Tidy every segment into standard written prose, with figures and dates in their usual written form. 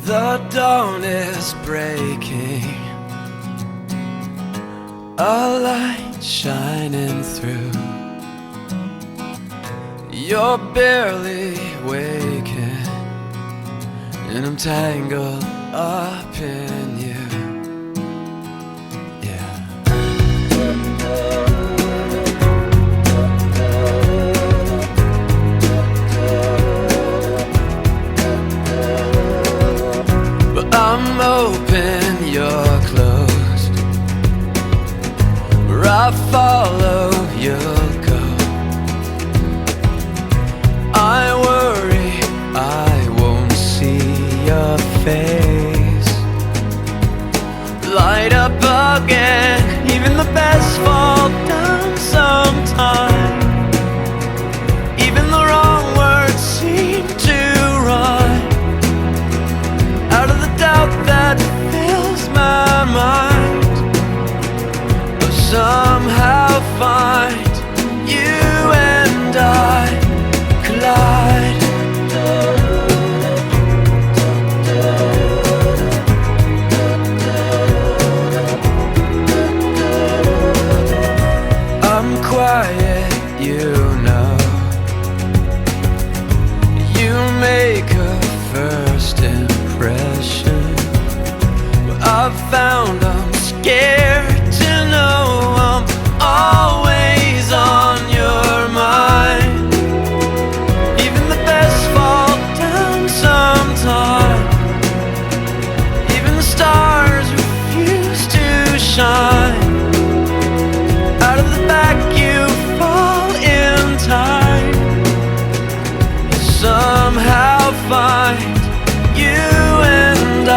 The dawn is breaking, a light shining through. You're barely waking, and I'm tangled up in you. I'm open, you're closed. Where I follow, you'll go. I worry I won't see your face. Light up again, even the best fall down sometime. Even the wrong words seem to rhyme. Out of the doubt that fills my mind, but somehow find you and I collide. I'm quiet, you know. You make a first impression. I've found I'm scared to know I'm always on your mind. Even the best fall down sometime. Even the stars refuse to shine. Out of the back you fall in time. You somehow find you and I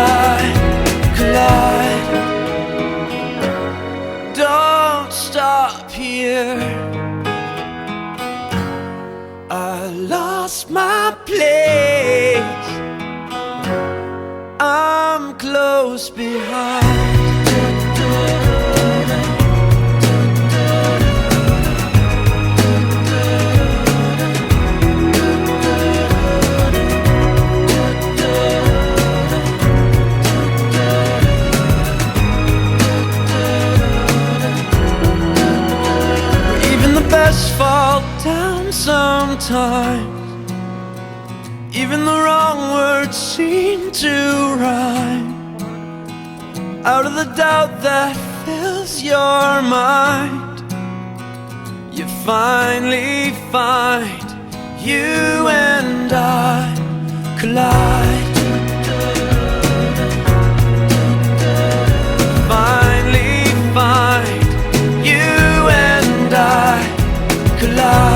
collide. Don't stop here. I lost my place. I'm close behind. Fall down sometimes. Even the wrong words seem to rhyme. Out of the doubt that fills your mind, you finally find you and I collide. Finally find you and I collide.